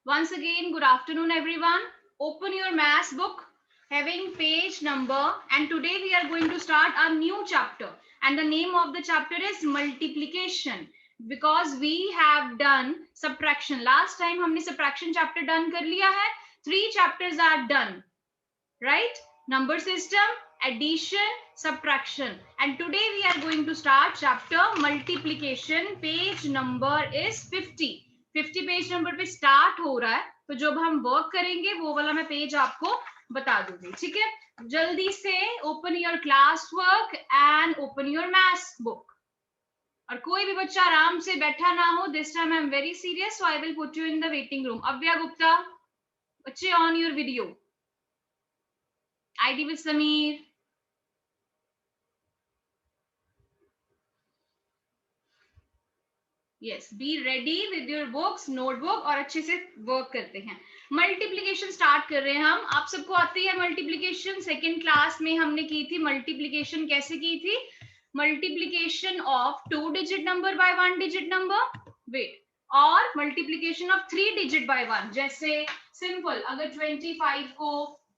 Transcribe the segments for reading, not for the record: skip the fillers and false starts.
Once again, good afternoon, everyone. Open your maths book, having page number, and today we are going to start a new chapter. And the name of the chapter is multiplication. Because we have done subtraction. Last time हमने subtraction chapter done कर लिया है. 3 chapters are done, right? Number system, addition, subtraction. And today we are going to start chapter multiplication. Page number is 50. 50 page number पे start हो रहा है, तो जब हम वर्क करेंगे वो वाला मैं पेज आपको बता दूंगी. ठीक है, जल्दी से open your class work and open your maths book. और कोई भी बच्चा आराम से बैठा ना हो. This time I am very serious, so I will put you in the waiting room. Avya Gupta, बच्चे on your video. ID with Sameer. Yes, be ready with your books, notebook, और अच्छे से वर्क करते हैं. मल्टीप्लीकेशन स्टार्ट कर रहे हैं हम. आप सबको आती है मल्टीप्लीकेशन? सेकेंड क्लास में हमने की थी मल्टीप्लीकेशन. कैसे की थी? Multiplication of 2 digit number by 1 digit number, wait, और मल्टीप्लीकेशन ऑफ 3 डिजिट बाय 1. जैसे सिंपल, अगर 25 को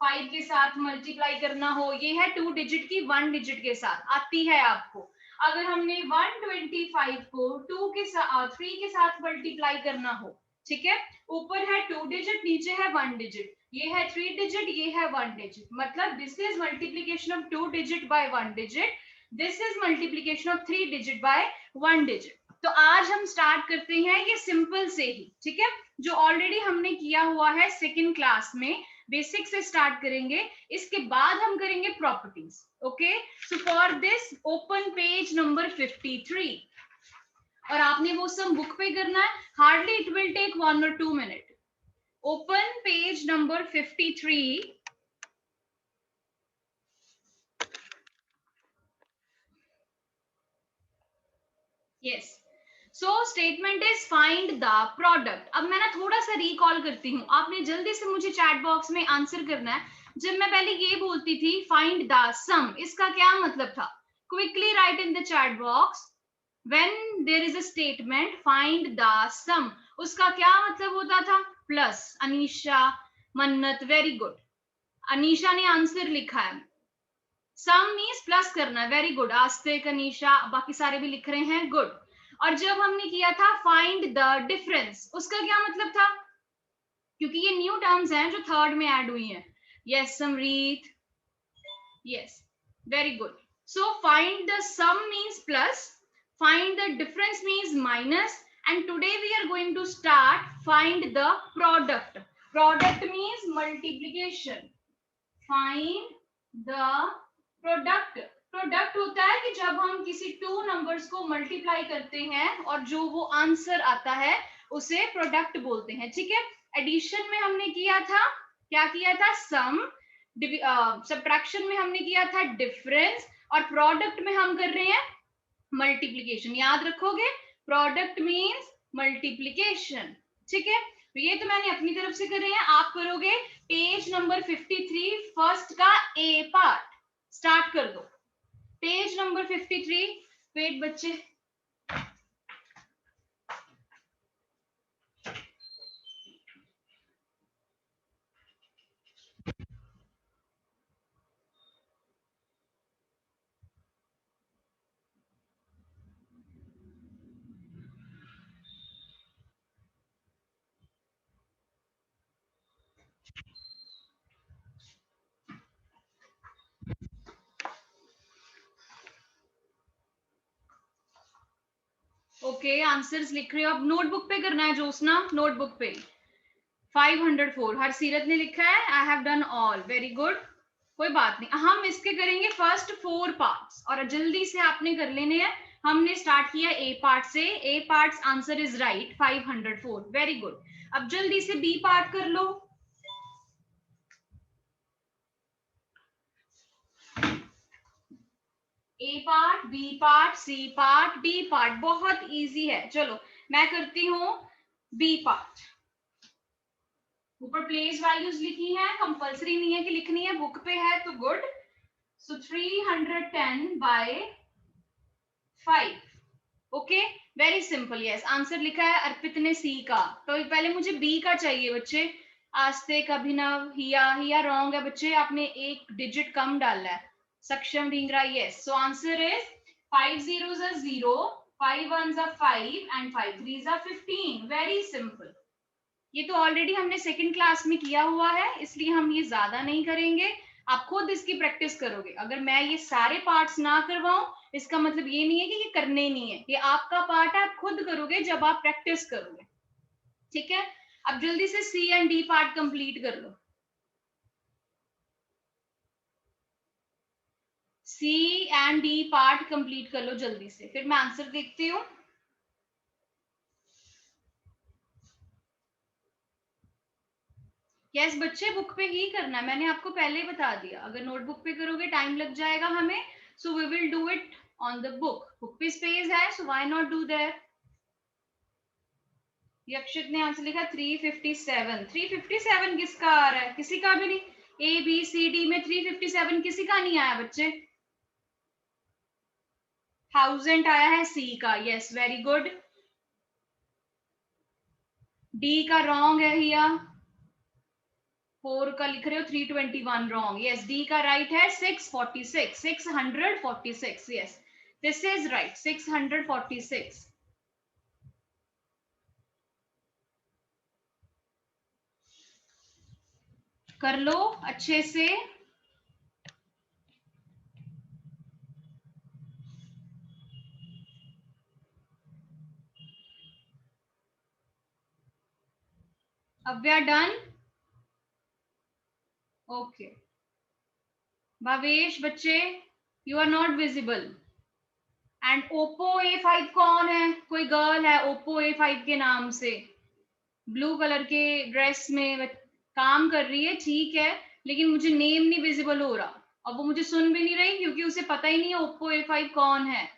5 के साथ मल्टीप्लाई करना हो, ये है 2 डिजिट की 1 डिजिट के साथ, आती है आपको. अगर हमने 125 को 2 के साथ 3 के साथ मल्टीप्लाई करना हो, ठीक है, ऊपर है 2 डिजिट, नीचे है 1 डिजिट, ये है 3 डिजिट, ये है 1 डिजिट. मतलब this is multiplication of 2 digit by 1 digit. This is multiplication of 3 digit by 1 digit. तो आज हम स्टार्ट करते हैं ये सिंपल से ही. ठीक है, जो ऑलरेडी हमने किया हुआ है सेकेंड क्लास में. बेसिक से स्टार्ट करेंगे, इसके बाद हम करेंगे properties. Okay, so for this open page number 53. और आपने वो सब बुक पे करना है. Hardly it will take 1 or 2 minute. Open page number 53. Yes, so statement is find the product. अब मैं ना थोड़ा सा रिकॉल करती हूँ, आपने जल्दी से मुझे चैट बॉक्स में आंसर करना है. जब मैं पहले ये बोलती थी फाइंड द सम, इसका क्या मतलब था? Quickly write in the chat box. When there is a statement find the sum, उसका क्या मतलब होता था? प्लस. अनीशा, मन्नत, वेरी गुड. अनीशा ने आंसर लिखा है. सम मीन्स प्लस करना, वेरी गुड. आस्तिक, अनीशा, बाकी सारे भी लिख रहे हैं, गुड. और जब हमने किया था फाइंड द डिफरेंस, उसका क्या मतलब था? क्योंकि ये न्यू टर्म्स हैं जो थर्ड में ऐड हुई हैं. Yes Samreet, yes, very good. So find the sum means plus, find the difference means minus, and today we are going to start find the product. Product means multiplication. Find the product. Product होता है कि जब हम किसी 2 numbers को multiply करते हैं और जो वो आंसर आता है उसे प्रोडक्ट बोलते हैं. ठीक है, एडिशन में हमने किया था, क्या किया था? सम. सब्ट्रैक्शन में हमने किया था डिफरेंस, और प्रोडक्ट में हम कर रहे हैं मल्टीप्लीकेशन. याद रखोगे, प्रोडक्ट मीन्स मल्टीप्लीकेशन. ठीक है, तो ये तो मैंने अपनी तरफ से कर रहे हैं, आप करोगे पेज नंबर 53 फर्स्ट का ए पार्ट. स्टार्ट कर दो पेज नंबर 53. वेट बच्चे, ओके, आंसर्स लिख रहे हो. अब नोटबुक पे करना है जोसना, नोटबुक पे. 504 हर सीरत ने लिखा है. I have done all, very good. कोई बात नहीं, हम इसके करेंगे फर्स्ट 4 पार्ट्स और जल्दी से आपने कर लेने हैं. हमने स्टार्ट किया ए पार्ट से. A part answer is right, 504, very good. अब जल्दी से बी पार्ट कर लो. A part, B part, C part, D part. बहुत इजी है. चलो मैं करती हूँ बी पार्ट. ऊपर प्लेस वैल्यूज लिखी है, कंपलसरी नहीं है कि लिखनी है, बुक पे है तो good. So 310 by 5. Okay, very simple, yes answer लिखा है अर्पित ने सी का, तो पहले मुझे बी का चाहिए बच्चे। आस्तिक, अभिनव, हिया रॉन्ग है बच्चे, आपने एक डिजिट कम डाला है। सक्षम, Dhingra, yes. So answer is 5 zeros are 0, 5 ones are 5 and 5 threes are 15। Very simple. ये तो ऑलरेडी हमने सेकंड क्लास में किया हुआ है, इसलिए हम ये ज्यादा नहीं करेंगे। आप खुद इसकी प्रैक्टिस करोगे। अगर मैं ये सारे पार्ट्स ना करवाऊं, इसका मतलब ये नहीं है कि ये करने ही नहीं है, ये आपका पार्ट है, आप खुद करोगे जब आप प्रैक्टिस करोगे। ठीक है, अब जल्दी से सी एंड डी पार्ट कंप्लीट कर लो। सी एंड डी पार्ट कंप्लीट कर लो जल्दी से, फिर मैं आंसर देखती हूँ। यस बच्चे, बुक पे ही करना है, मैंने आपको पहले ही बता दिया। अगर नोटबुक पे करोगे टाइम लग जाएगा हमें, so we will do it on the book. Book पे स्पेस है, so why not do there. Yakshit ने आंसर लिखा 357। 357 किसका आ रहा है? किसी का भी नहीं। ए बी सी डी में 357 किसी का नहीं आया बच्चे। 1000 आया है सी का, यस वेरी गुड। डी का रॉन्ग है हिया, 4 का लिख रहे हो 321 रॉन्ग। यस डी का राइट है 646, 646, यस दिस इज राइट 646। कर लो अच्छे से। अव्या डन, ओके। भावेश बच्चे, you are not visible. And Oppo A5 कौन है? कोई गर्ल है ओप्पो A5 के नाम से, ब्लू कलर के ड्रेस में काम कर रही है, ठीक है, लेकिन मुझे नेम नहीं विजिबल हो रहा और वो मुझे सुन भी नहीं रही क्योंकि उसे पता ही नहीं है ओप्पो A5 कौन है।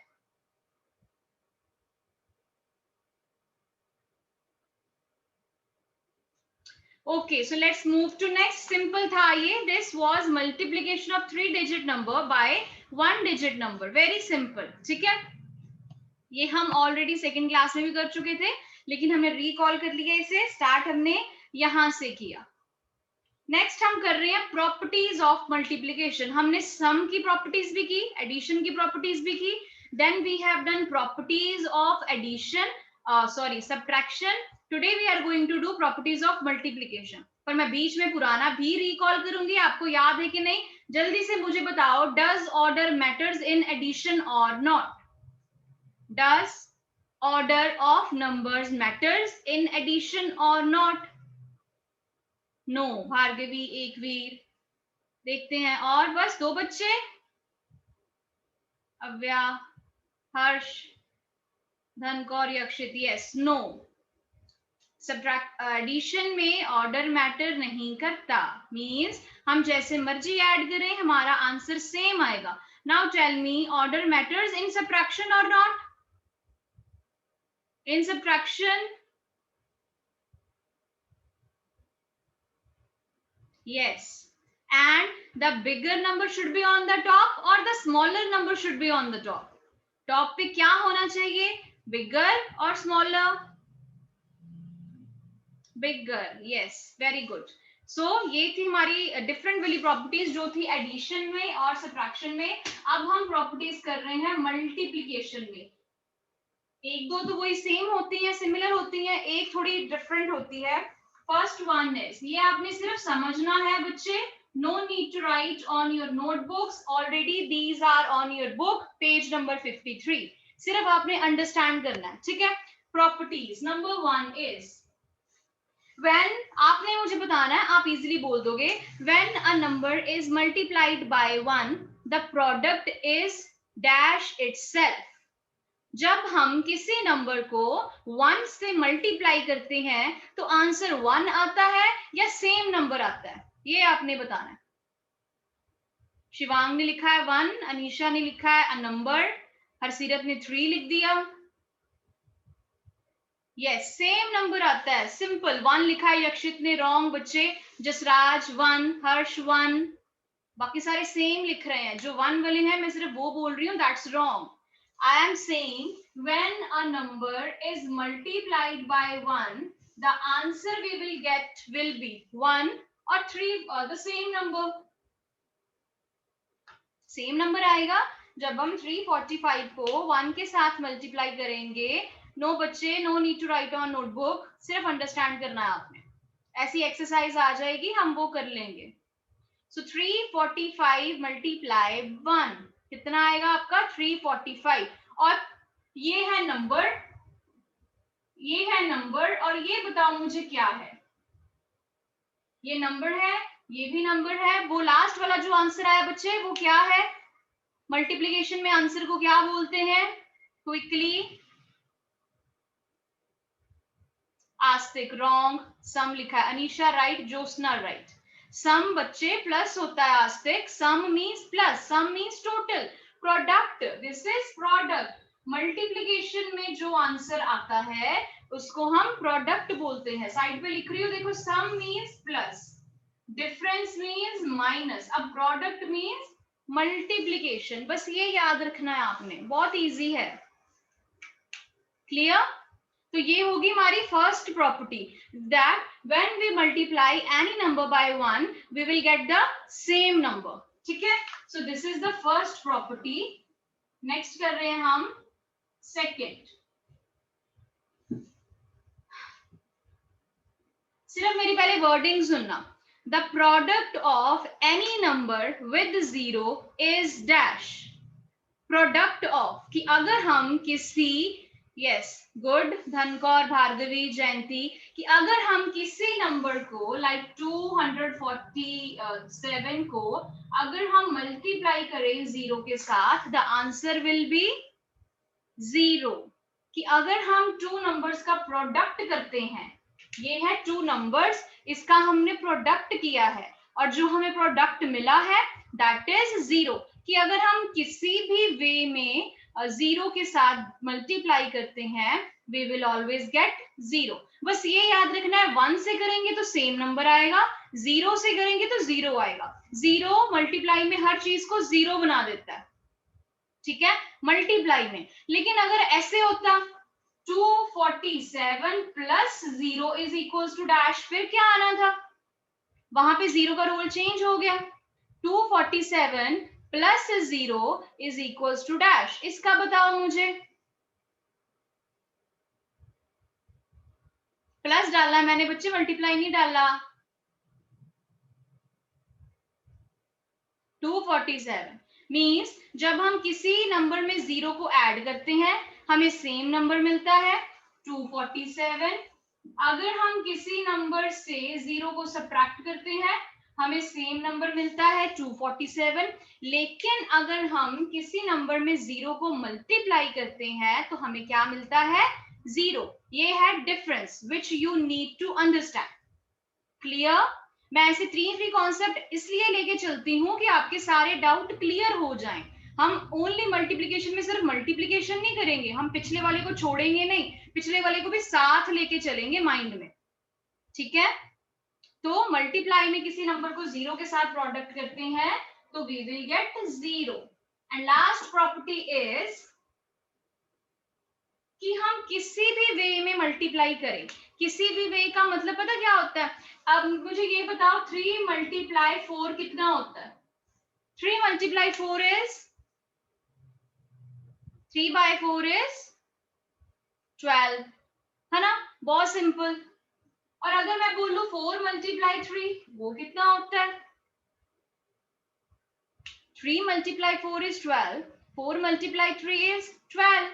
Okay, so let's move to next. Simple था ये, this was multiplication of 3 digit number by 1 digit number, very simple. ठीक है, ये हम ऑलरेडी सेकेंड क्लास में भी कर चुके थे, लेकिन हमने रिकॉल कर लिया इसे। स्टार्ट हमने यहां से किया। नेक्स्ट हम कर रहे हैं प्रॉपर्टीज ऑफ मल्टीप्लिकेशन। हमने सम की प्रॉपर्टीज भी की, एडिशन की प्रॉपर्टीज भी की, then we have done properties of addition, sorry subtraction. Today we are going to do properties of multiplication. पर मैं बीच में पुराना भी रिकॉल करूंगी, आपको याद है कि नहीं? जल्दी से मुझे बताओ, does order matters in addition और not? Does order of numbers matters in addition or not? No। Bhargavi, Ekveer, देखते हैं और बस 2 बच्चे, Avya, Harsh, Dhankaur, Yakshit, yes no. Subtract addition में ऑर्डर मैटर नहीं करता, मींस हम जैसे मर्जी ऐड करें हमारा आंसर सेम आएगा। Now tell me, order matters in subtraction or not? In subtraction, yes, and the bigger number should be on the top or the smaller number should be on the top? Top पे क्या होना चाहिए? बिगर और smaller? बिगर, yes very good. सो ये थी हमारी different वाली properties जो थी एडिशन में और सब्ट्रैक्शन में। अब हम प्रॉपर्टीज कर रहे हैं मल्टीप्लिकेशन में। एक दो तो वही सेम होती है, सिमिलर होती है, एक थोड़ी डिफरेंट होती है। फर्स्ट वन इज, ये आपने सिर्फ समझना है बच्चे, no need to write on your notebooks, already these are on your book, page number 53। सिर्फ आपने अंडरस्टैंड करना है, ठीक है? प्रॉपर्टीज नंबर 1 इज, व्हेन, आपने मुझे बताना है, आप इजीली बोल दोगे, when a number is multiplied by 1 the product is dash itself. जब हम किसी नंबर को 1 से मल्टीप्लाई करते हैं तो आंसर 1 आता है या सेम नंबर आता है, ये आपने बताना है। शिवांग ने लिखा है 1, अनीशा ने लिखा है अ नंबर, हरसीरत ने 3 लिख दिया। यस, सेम नंबर आता है, सिंपल। 1 लिखा है यक्षित ने, रॉन्ग बच्चे। जसराज 1, हर्ष 1, बाकी सारे सेम लिख रहे हैं। जो 1 वाले हैं मैं सिर्फ वो बोल रही हूँ, that's wrong. I am saying when a number is multiplied by 1, the answer we will get will be 1 or 3 or the same number. Same number आएगा जब हम 345 को 1 के साथ मल्टीप्लाई करेंगे. नो बच्चे, no need to write on notebook, सिर्फ understand करना है आपने. ऐसी एक्सरसाइज आ जाएगी, हम वो कर लेंगे. सो 345 मल्टीप्लाई 1 कितना आएगा आपका 345. और ये है नंबर, ये है नंबर, और ये बताओ मुझे क्या है. ये नंबर है, ये भी नंबर है. वो लास्ट वाला जो आंसर आया बच्चे वो क्या है? मल्टीप्लिकेशन में आंसर को क्या बोलते हैं? क्विकली. आस्तिक रॉन्ग. सम लिखा है. Anisha right, Jyotsna right. Sum बच्चे प्लस होता है Aastik. Sum means plus, sum means total. Product, this is product. Multiplication में जो आंसर आता है उसको हम प्रोडक्ट बोलते हैं. साइड पे लिख रही हूँ देखो. Sum means plus, difference means minus, अब प्रोडक्ट मीन्स मल्टीप्लिकेशन. बस ये याद रखना है आपने, बहुत इजी है. क्लियर? तो ये होगी हमारी first property, that when we multiply any number by 1 we will get the same number. ठीक है? So this is the first property. Next कर रहे हैं हम सेकेंड. सिर्फ मेरी पहले वर्डिंग सुनना. The product of any number with 0 is dash. Product of कि अगर हम किसी, यस गुड धनकौर, भार्गवी, जयंती, कि अगर हम किसी नंबर को लाइक 247 को अगर हम मल्टीप्लाई करें 0 के साथ, द आंसर विल बी 0. कि अगर हम 2 नंबर्स का प्रोडक्ट करते हैं, ये है 2 नंबर्स, इसका हमने प्रोडक्ट किया है और जो हमें प्रोडक्ट मिला है दैट इज 0. कि अगर हम किसी भी वे में 0 के साथ मल्टीप्लाई करते हैं वी विल ऑलवेज गेट 0. बस ये याद रखना है, 1 से करेंगे तो सेम नंबर आएगा, 0 से करेंगे तो 0 आएगा. 0 मल्टीप्लाई में हर चीज को 0 बना देता है. ठीक है? मल्टीप्लाई में. लेकिन अगर ऐसे होता 247 plus 0 is equal to dash, फिर क्या आना था? वहां पे 0 का रोल चेंज हो गया. 247 plus 0 is equal to dash. इसका बताओ मुझे. प्लस डालना मैंने बच्चे, मल्टीप्लाई नहीं डाला. 247 मीन्स जब हम किसी नंबर में 0 को ऐड करते हैं हमें सेम नंबर मिलता है 247. अगर हम किसी नंबर से 0 को सब्ट्रैक्ट करते हैं हमें सेम नंबर मिलता है 247. लेकिन अगर हम किसी नंबर में 0 को मल्टीप्लाई करते हैं तो हमें क्या मिलता है? 0. ये है difference which you need to understand. Clear? मैं ऐसे 3 कॉन्सेप्ट इसलिए लेके चलती हूँ कि आपके सारे डाउट क्लियर हो जाएं. हम ओनली मल्टीप्लिकेशन में सिर्फ मल्टीप्लिकेशन नहीं करेंगे, हम पिछले वाले को छोड़ेंगे नहीं, पिछले वाले को भी साथ लेके चलेंगे माइंड में. ठीक है? तो मल्टीप्लाई में किसी नंबर को 0 के साथ प्रोडक्ट करते हैं तो we will get 0. And last property is कि हम किसी भी वे में मल्टीप्लाई करें. किसी भी वे का मतलब पता क्या होता है? अब मुझे ये बताओ 3 मल्टीप्लाई 4 कितना होता है? 3 मल्टीप्लाई 4 इज 3 by 4 is 12, है ना? बहुत सिंपल. और अगर मैं बोलूं 4 मल्टीप्लाई 3 वो कितना होता है? 3 multiply 4 is 12, 4 multiply 3 is 12.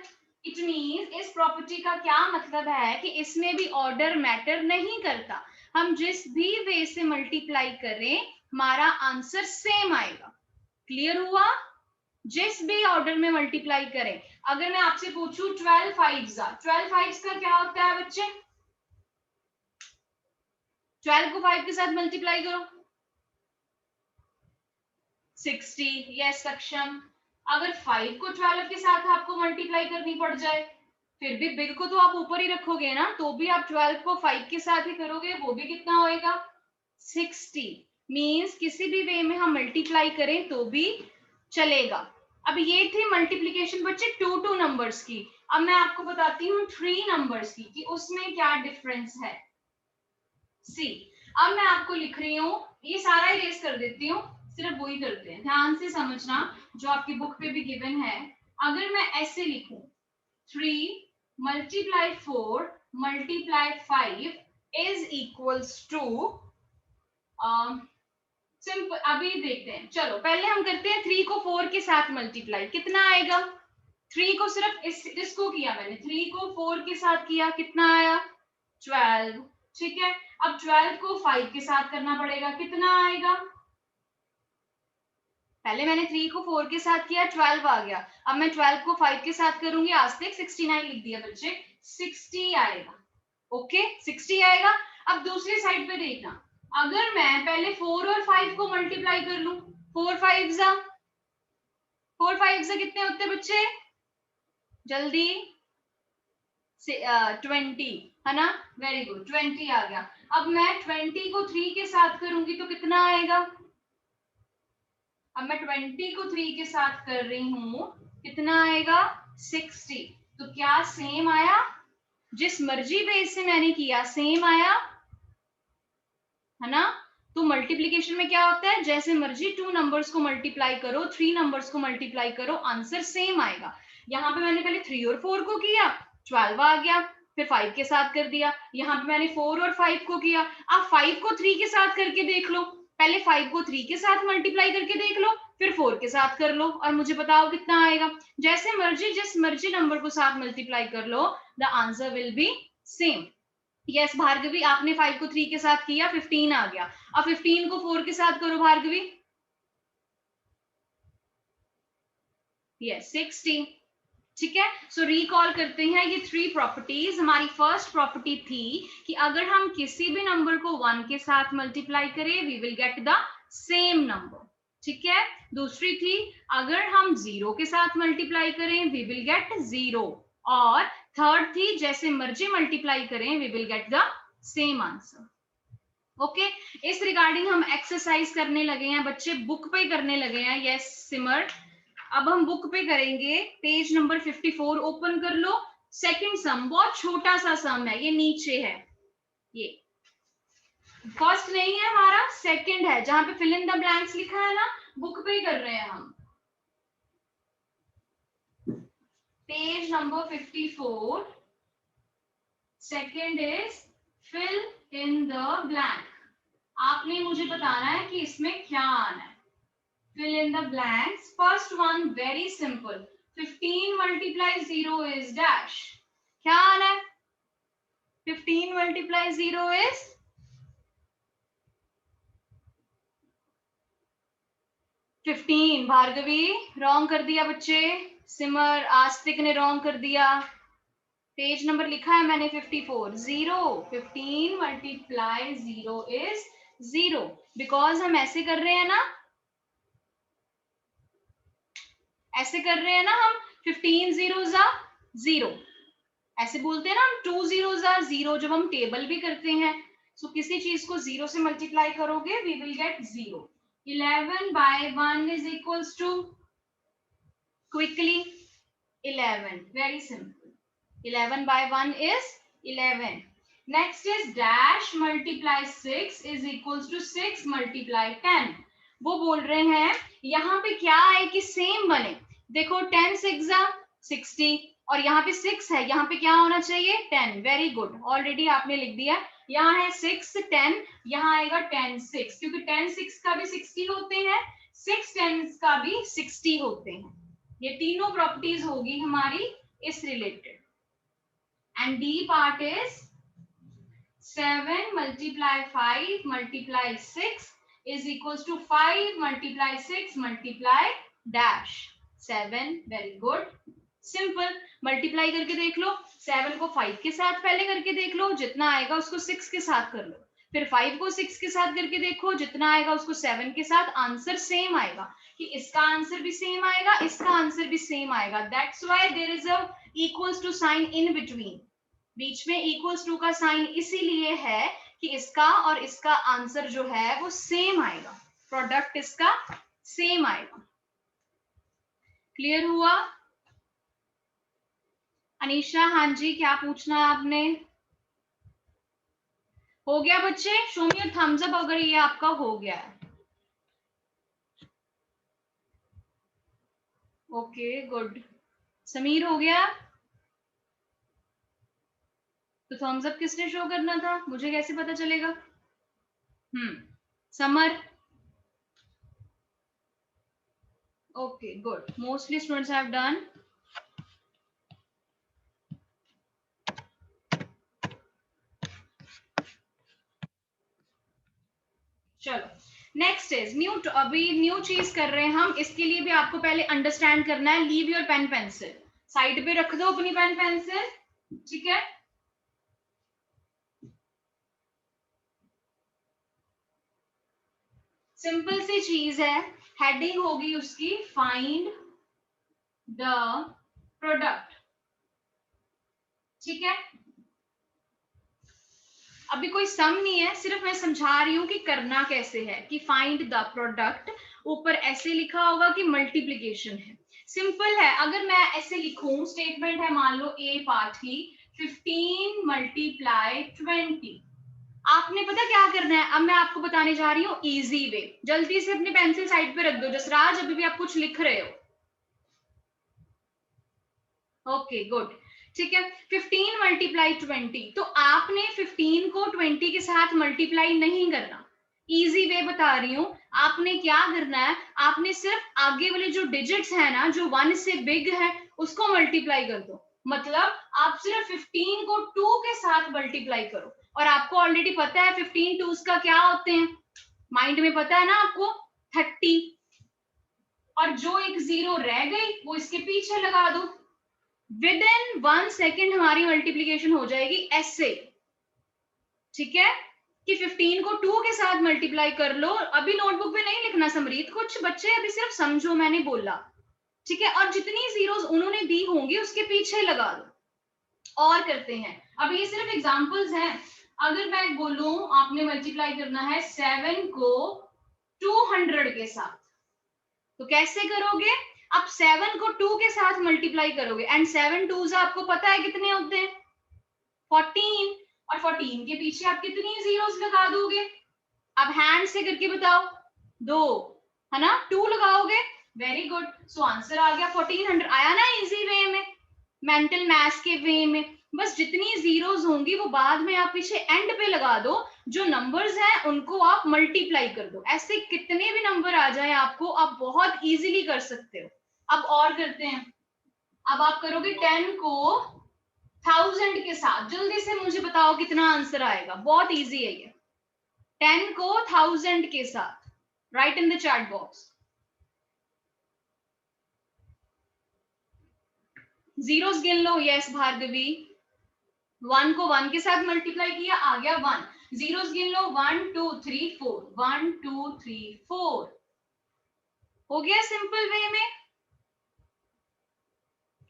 It means इस प्रॉपर्टी का क्या मतलब है कि इसमें भी ऑर्डर मैटर नहीं करता. हम जिस भी वे से मल्टीप्लाई करें हमारा आंसर सेम आएगा. क्लियर हुआ? जिस भी ऑर्डर में मल्टीप्लाई करें. अगर मैं आपसे पूछूं 12 5s का क्या होता है बच्चे? 12 को 5 के साथ मल्टीप्लाई करो 60. यस सक्षम. अगर 5 को 12 के साथ आपको मल्टीप्लाई करनी पड़ जाए फिर भी बिग को तो आप ऊपर ही रखोगे ना, तो भी आप 12 को 5 के साथ ही करोगे, वो भी कितना होएगा? 60. मीन्स किसी भी वे में हम मल्टीप्लाई करें तो भी चलेगा. अब ये थी मल्टीप्लिकेशन बच्चे 2 नंबर्स की. अब मैं आपको बताती हूँ 3 नंबर्स की कि उसमें क्या डिफरेंस है। सी, अब मैं आपको लिख रही हूँ, ये सारा इरेज कर देती हूँ, सिर्फ वही करते हैं, ध्यान से समझना जो आपकी बुक पे भी गिवन है। अगर मैं ऐसे लिखूं 3 multiply 4 multiply 5 is equals to, simple, अभी देखते हैं, चलो पहले हम करते हैं 3 को 4 के साथ मल्टीप्लाई, कितना आएगा। 3 को सिर्फ इसको किया मैंने, 3 को 4 के साथ किया, कितना आया 12, ठीक है। अब 12 को 5 के साथ करना पड़ेगा, कितना आएगा, पहले मैंने 3 को 4 के साथ किया 12 आ गया, अब मैं 12 को 5 के साथ करूंगी, आज तक 69 लिख दिया बच्चे, 60 आएगा, ओके 60 आएगा। अब दूसरी साइड पे देखना, अगर मैं पहले 4 और 5 को मल्टीप्लाई कर लूं, 4 5 कितने होते बच्चे, जल्दी 20 है ना, वेरी गुड 20 आ गया। अब मैं 20 को 3 के साथ करूंगी तो कितना आएगा, अब मैं 20 को 3 के साथ कर रही हूं, कितना आएगा 60। तो क्या सेम आया, जिस मर्जी बेस से मैंने किया सेम आया, है ना। तो मल्टीप्लीकेशन में क्या होता है, जैसे मर्जी 2 नंबर्स को मल्टीप्लाई करो, 3 नंबर्स को मल्टीप्लाई करो, आंसर सेम आएगा। यहाँ पे मैंने पहले 3 और 4 को किया, 12 आ गया, फिर 5 के साथ कर दिया, यहाँ पे मैंने 4 और 5 को किया, अब 5 को 3 के साथ करके देख लो, पहले 5 को 3 के साथ मल्टीप्लाई करके देख लो, फिर 4 के साथ कर लो और मुझे बताओ कितना आएगा। जैसे मर्जी जिस मर्जी नंबर को साथ मल्टीप्लाई कर लो, the answer will be same. Yes Bhargavi, आपने 5 को 3 के साथ किया, 15 आ गया, अब 15 को 4 के साथ करो भार्गवी, यस 60, ठीक है। सो रिकॉल करते हैं ये 3 प्रॉपर्टीज। हमारी फर्स्ट प्रॉपर्टी थी कि अगर हम किसी भी नंबर को 1 के साथ मल्टीप्लाई करें, we will get the same number, ठीक है। दूसरी थी अगर हम 0 के साथ मल्टीप्लाई करें, वी विल गेट 0, और थर्ड थी जैसे मर्जी मल्टीप्लाई करें, we will get the same answer, okay. इस रिगार्डिंग हम एक्सरसाइज करने लगे हैं बच्चे, बुक पे करने लगे हैं, यस सिमर। अब हम बुक पे करेंगे, पेज नंबर 54 ओपन कर लो। सेकंड सम, बहुत छोटा सा सम है, ये नीचे है, ये फर्स्ट नहीं है हमारा, सेकंड है, जहां पे फिल इन द ब्लैंक्स लिखा है ना, बुक पे कर रहे हैं हम। Page number 54, second is fill in the blank. आपने मुझे बताना है कि इसमें क्या आना है। Fill in the blanks. First one very simple. 15 multiply 0 is dash. क्या आना है? 15 multiply 0 is 15. भार्गवी रॉन्ग कर दिया बच्चे, सिमर आस्तिक ने रॉन्ग कर दिया। पेज नंबर लिखा है मैंने 54, 0, 15 multiply 0 is 0, बिकॉज हम ऐसे कर रहे हैं ना, ऐसे कर रहे हैं ना हम, 15 0 0, ऐसे बोलते हैं ना हम, 2 0 0, जब हम टेबल भी करते हैं। सो किसी चीज को 0 से मल्टीप्लाई करोगे, we will get 0। 11 by 1 is equals to, quickly 11, very simple, 11 by 1 is 11। next is dash multiply 6 is equals to 6 multiply 10। वो बोल रहे हैं यहाँ पे क्या है कि सेम बने, देखो 10 6 60, और यहाँ पे 6 है, यहाँ पे क्या होना चाहिए 10, वेरी गुड, ऑलरेडी आपने लिख दिया। यहाँ है 6 10, यहाँ आएगा 10 6, क्योंकि 10 6 का भी 60 होते हैं, 6 10 का भी 60 होते हैं। ये तीनों प्रॉपर्टीज होगी हमारी इस related. And D part is 7 multiply 5 multiply 6 is equals to 5 multiply 6 multiply dash 7, very good, simple. Multiply करके देख लो, 7 को 5 के साथ पहले करके देख लो, जितना आएगा उसको 6 के साथ कर लो, फिर 5 को 6 के साथ करके देखो, जितना आएगा उसको 7 के साथ, आंसर सेम आएगा, कि इसका आंसर भी सेम आएगा, इसका आंसर भी सेम आएगा। That's why there is a equals to sign in between, बीच में इक्वल्स टू का साइन इसीलिए है कि इसका और इसका आंसर जो है वो सेम आएगा, प्रोडक्ट इसका सेम आएगा। क्लियर हुआ? अनीशा, हाँ जी, क्या पूछना है आपने? हो गया बच्चे? Show me your thumbs up अगर ये आपका हो गया है। Okay good. समीर हो गया? तो थम्स अप किसने शो करना था, मुझे कैसे पता चलेगा? Summer? Okay good, mostly students have done. चलो नेक्स्ट इज न्यू। अभी न्यू चीज कर रहे हैं हम, इसके लिए भी आपको पहले अंडरस्टैंड करना है। Leave your pen pencil, side पे रख दो अपनी पेन पेंसिल, ठीक है? सिंपल सी चीज है, हेडिंग होगी उसकी फाइंड द प्रोडक्ट, ठीक है? अभी कोई सम नहीं है, सिर्फ मैं समझा रही हूं कि करना कैसे है। कि फाइंड द प्रोडक्ट, ऊपर ऐसे लिखा होगा कि मल्टीप्लीकेशन है। सिंपल है, अगर मैं ऐसे लिखूं, स्टेटमेंट है मान लो ए पार्ट की, 15 मल्टीप्लाई 20। आपने पता क्या करना है, अब मैं आपको बताने जा रही हूँ इजी वे। जल्दी से अपनी पेंसिल साइड पे रख दो जसराज, अभी भी आप कुछ लिख रहे हो। ओके गुड, ठीक है। 15 मल्टीप्लाई 20, तो आपने 15 को 20 के साथ मल्टीप्लाई नहीं करना। इजी वे बता रही हूं, आपने क्या करना है, आपने सिर्फ आगे वाले जो डिजिट्स है ना, जो 1 से बिग है, उसको मल्टीप्लाई कर दो। मतलब आप सिर्फ 15 को 2 के साथ मल्टीप्लाई करो। और आपको ऑलरेडी पता है 15 टूस का क्या होते हैं, माइंड में पता है ना आपको, 30। और जो एक जीरो रह गई वो इसके पीछे लगा दो। विद इन 1 सेकेंड हमारी मल्टीप्लीकेशन हो जाएगी ऐसे, ठीक है? कि 15 को 2 के साथ मल्टीप्लाई कर लो। अभी नोटबुक पे नहीं लिखना समरीत, कुछ बच्चे अभी सिर्फ समझो मैंने बोला, ठीक है? और जितनी जीरोस उन्होंने दी होंगी उसके पीछे लगा दो। और करते हैं, अभी ये सिर्फ एग्जांपल्स हैं। अगर मैं बोलूं आपने मल्टीप्लाई करना है 7 को 200 के साथ, तो कैसे करोगे? आप 7 को 2 के साथ मल्टीप्लाई करोगे, एंड 7 2s आपको पता है कितने होते हैं, 14। और 14 के पीछे आप कितनी जीरोस लगा दोगे? अब हैंड से करके बताओ, 2 है ना, 2 लगाओगे। वेरी गुड, सो आंसर आ गया 1400। आया ना इजी वे में, मेंटल मैथ्स के वे में। बस जितनी जीरोस होंगी वो बाद में आप पीछे एंड पे लगा दो, जो नंबर्स हैं उनको आप मल्टीप्लाई कर दो। ऐसे कितने भी नंबर आ जाए आपको, आप बहुत इजीली कर सकते हो। अब और करते हैं, अब आप करोगे 10 को 1000 के साथ। जल्दी से मुझे बताओ कितना आंसर आएगा, बहुत इजी है ये। 10 को 1000 के साथ, right in the chat box. Zeros गिन लो, यस भार्गवी। 1 को 1 के साथ मल्टीप्लाई किया, आ गया 1। जीरोस गिन लो, 1 2 3 4, 1 2 3 4। हो गया सिंपल वे में।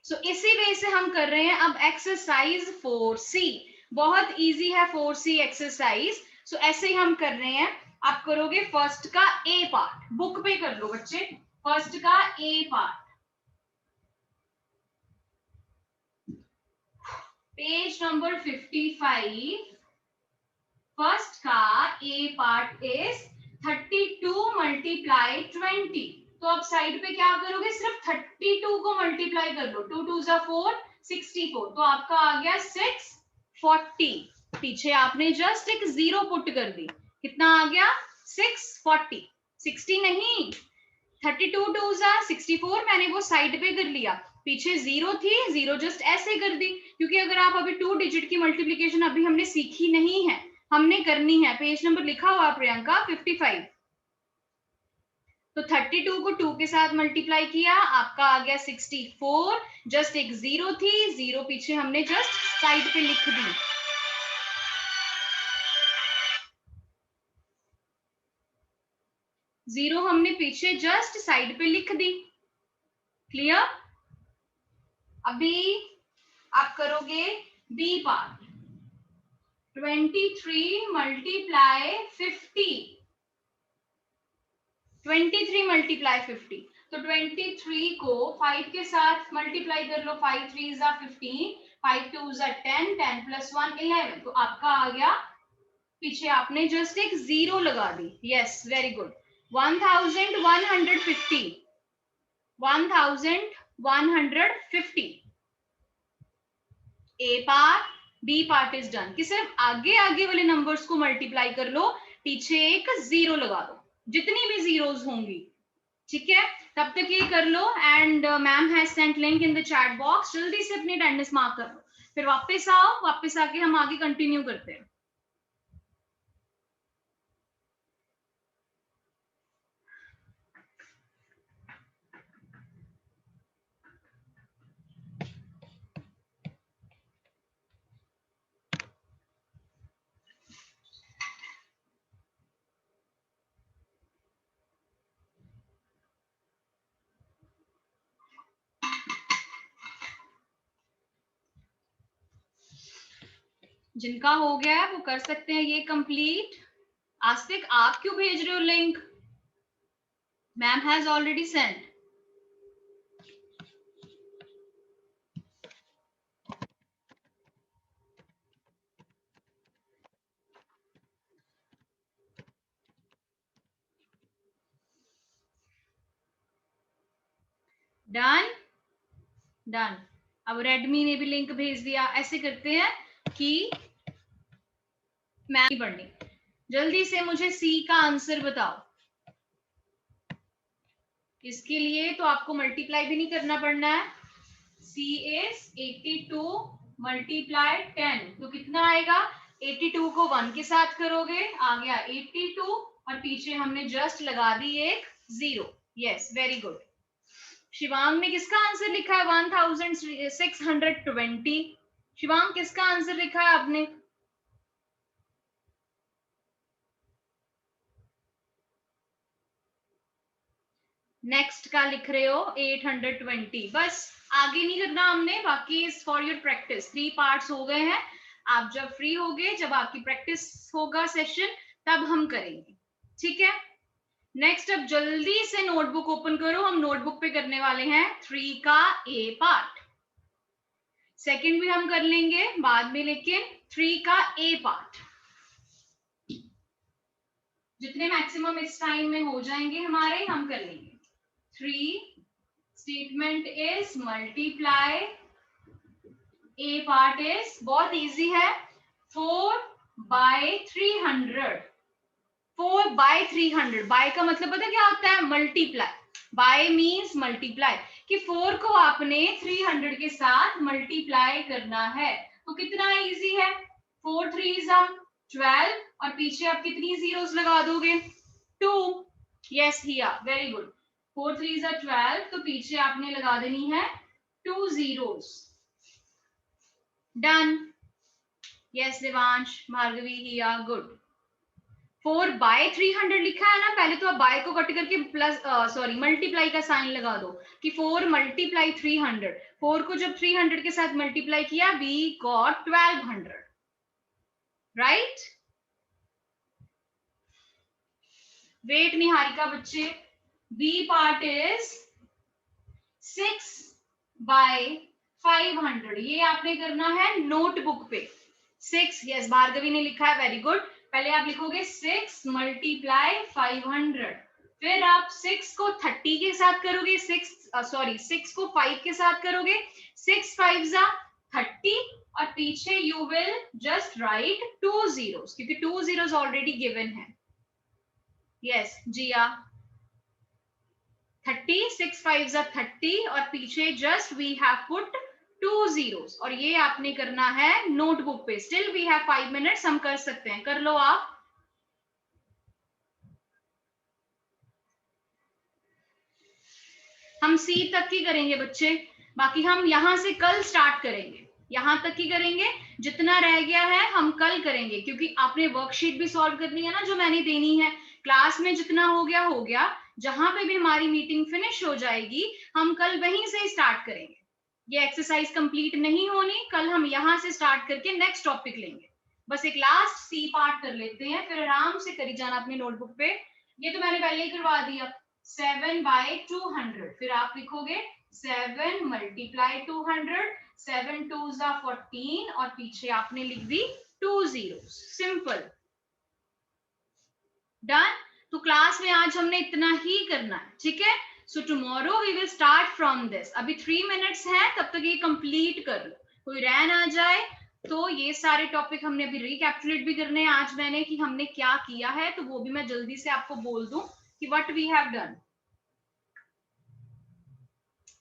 सो इसी वे से हम कर रहे हैं अब एक्सरसाइज 4C। बहुत इजी है 4C एक्सरसाइज। सो ऐसे ही हम कर रहे हैं। आप करोगे फर्स्ट का ए पार्ट, बुक पे कर लो बच्चे, फर्स्ट का ए पार्ट, पेज नंबर 55। फर्स्ट का ए पार्ट इज 32 मल्टीप्लाई 20। तो अब साइड पे क्या करोगे, सिर्फ 32 को मल्टीप्लाई कर लो, 2 2 4 64। तो आपका आ गया 640। पीछे आपने जस्ट एक जीरो पुट कर दी, कितना आ गया 640। 60 नहीं, 32 2 64, मैंने वो साइड पे कर लिया। पीछे जीरो थी, जीरो जस्ट ऐसे कर दी, क्योंकि अगर आप अभी 2 डिजिट की मल्टीप्लीकेशन अभी हमने सीखी नहीं है, हमने करनी है। पेज नंबर लिखा हुआ प्रियंका 55। तो 32 को 2 के साथ मल्टीप्लाई किया, आपका आ गया 64। जस्ट एक जीरो थी, जीरो पीछे हमने जस्ट साइड पे लिख दी। जीरो हमने पीछे जस्ट साइड पे लिख दी। क्लियर? अभी आप करोगे बी पार्ट, 23 मल्टीप्लाई 50। 23 मल्टीप्लाई 50, तो 23 को 5 के साथ मल्टीप्लाई कर लो, 5 3 जा 15, 5 2 जा 10, 10 + 1 11, तो आपका आ गया, पीछे आपने जस्ट एक जीरो लगा दी। Yes, very good. 1150, 1150 A part B part is done, कि सिर्फ आगे आगे वाले नंबर्स को मल्टीप्लाई कर लो, पीछे एक जीरो लगा दो, जितनी भी जीरोस होंगी, ठीक है। तब तक ये कर लो, and ma'am has sent link in the chat box, जल्दी से अपनी अटेंडेंस मार्क कर लो, फिर वापस आओ, वापस आके हम आगे कंटिन्यू करते हैं। जिनका हो गया है वो कर सकते हैं ये कंप्लीट। आस्तिक, आप क्यों भेज रहे हो link? Ma'am has already sent. Done done. अब रेडमी ने भी लिंक भेज दिया। ऐसे करते हैं कि मैं नहीं पढ़नी, जल्दी से मुझे सी का आंसर बताओ। इसके लिए तो आपको मल्टीप्लाई भी नहीं करना पड़ना है। सी इज 82 मल्टीप्लाई 10, तो कितना आएगा? 82 को 1 के साथ करोगे, आ गया 82, और पीछे हमने जस्ट लगा दी एक zero. Yes, very good. Shivang ने किसका आंसर लिखा है? 1620। शिवांग, किसका आंसर लिखा है आपने? नेक्स्ट का लिख रहे हो 820। बस आगे नहीं करना हमने, बाकी is for your practice. 3 parts हो गए हैं। आप जब फ्री होगे, जब आपकी प्रैक्टिस होगा सेशन, तब हम करेंगे, ठीक है। नेक्स्ट, अब जल्दी से नोटबुक ओपन करो, हम नोटबुक पे करने वाले हैं 3 का ए पार्ट। सेकंड भी हम कर लेंगे बाद में, लेकिन 3 का ए पार्ट जितने मैक्सिमम इस टाइम में हो जाएंगे हमारे, हम कर लेंगे। 3 statement is multiply, A part is बहुत इजी है, 4/300। 4/300, बाय का मतलब पता क्या होता है? मल्टीप्लाई। बाय मीन्स मल्टीप्लाई, कि 4 को आपने 300 के साथ मल्टीप्लाई करना है। तो कितना इजी है, 4 3 12, और पीछे आप कितनी जीरोस लगा दोगे? 2। यस हिया, वेरी गुड। 4 3 12, तो पीछे आपने लगा देनी है 2 zeros. Done. Yes Devansh, Bhargavi Hiya, good. 4/300 लिखा है ना, पहले तो आप बाय को कट करके प्लस सॉरी मल्टीप्लाई का साइन लगा दो, कि 4 मल्टीप्लाई 300। 4 को जब 300 के साथ मल्टीप्लाई किया, we got 1200, right. Wait Niharika बच्चे, बी पार्ट इज 6/500। ये आपने करना है नोटबुक पे। 6, यस भार्गवी ने लिखा है, वेरी गुड। पहले आप लिखोगे 6 मल्टीप्लाई 500, फिर आप 6 को 30 के साथ करोगे, 6 को 5 के साथ करोगे, 6 5 30, और पीछे you will just write 2 zeros, क्योंकि 2 जीरोस ऑलरेडी गिवन है। यस जिया, 30, 6 5 30, और पीछे just we have put 2 zeros, और ये आपने करना है नोटबुक पे। स्टिल वी हैव 5 मिनट्स, हम कर सकते हैं, कर लो आप। हम सी तक की करेंगे बच्चे, बाकी हम यहां से कल स्टार्ट करेंगे, यहां तक की करेंगे। जितना रह गया है हम कल करेंगे, क्योंकि आपने वर्कशीट भी सॉल्व करनी है ना, जो मैंने देनी है। क्लास में जितना हो गया हो गया, जहां पे भी हमारी मीटिंग फिनिश हो जाएगी, हम कल वहीं से स्टार्ट करेंगे। ये एक्सरसाइज कंप्लीट नहीं होनी, कल हम यहां से स्टार्ट करके नेक्स्ट टॉपिक लेंगे। बस एक लास्ट सी पार्ट कर लेते हैं, फिर आराम से करी जाना अपनी नोटबुक पे। ये तो मैंने पहले ही करवा दिया, 7/200, फिर आप लिखोगे 7 × 200, 7 2s are 14 और पीछे आपने लिख दी 2 zeros, सिंपल, डन। तो क्लास में आज हमने इतना ही करना है, ठीक है। So tomorrow we will start from this. अभी 3 मिनट्स है, तब तक ये कंप्लीट कर लो, कोई रह ना जाए। तो ये सारे टॉपिक हमने अभी रिकैप्चुलेट भी करने हैं आज मैंने कि हमने क्या किया है, तो वो भी मैं जल्दी से आपको बोल दूं कि व्हाट वी हैव डन,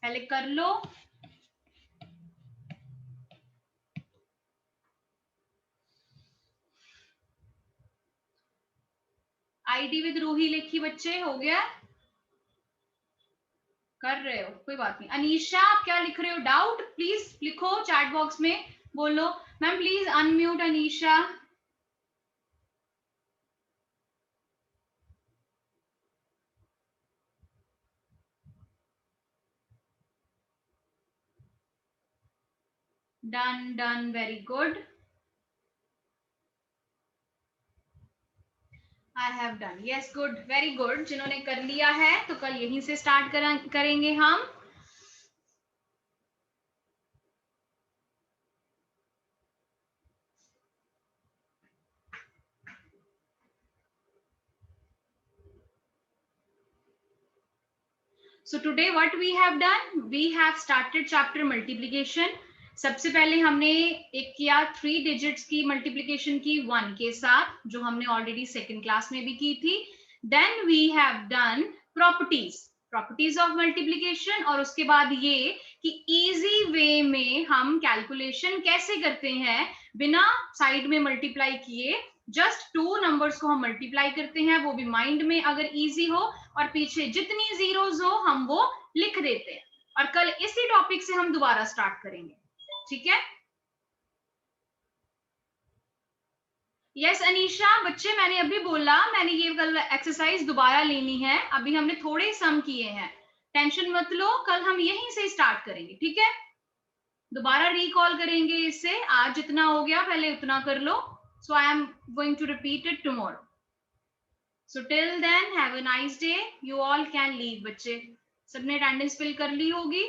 पहले कर लो। आईडी विद रूही लिखी बच्चे, हो गया, कर रहे हो, कोई बात नहीं। अनीशा आप क्या लिख रहे हो, डाउट प्लीज लिखो चैट बॉक्स में, बोलो। Ma'am please unmute Anisha. Done done, very good, I have done, yes good, very good. जिन्होंने कर लिया है तो कल यहीं से स्टार्ट करेंगे हम। So today what we have done, we have started chapter multiplication। सबसे पहले हमने एक किया 3 डिजिट्स की मल्टीप्लीकेशन की 1 के साथ, जो हमने ऑलरेडी सेकेंड क्लास में भी की थी। Then we have done properties of multiplication, और उसके बाद ये कि इजी वे में हम कैलकुलेशन कैसे करते हैं बिना साइड में मल्टीप्लाई किए, जस्ट 2 नंबर्स को हम मल्टीप्लाई करते हैं, वो भी माइंड में अगर इजी हो, और पीछे जितनी जीरोस हो हम वो लिख देते हैं। और कल इसी टॉपिक से हम दोबारा स्टार्ट करेंगे, ठीक है। यस अनीशा, बच्चे मैंने अभी बोला, मैंने ये कल एक्सरसाइज दोबारा लेनी है, अभी हमने थोड़े सम किए हैं, टेंशन मत लो, कल हम यहीं से स्टार्ट करेंगे, ठीक है। दोबारा रिकॉल करेंगे इससे, आज जितना हो गया पहले उतना कर लो। So I am going to repeat it tomorrow. So till then, have a nice day. You all can leave, बच्चे। सबने अटेंडेंस फिल कर ली होगी।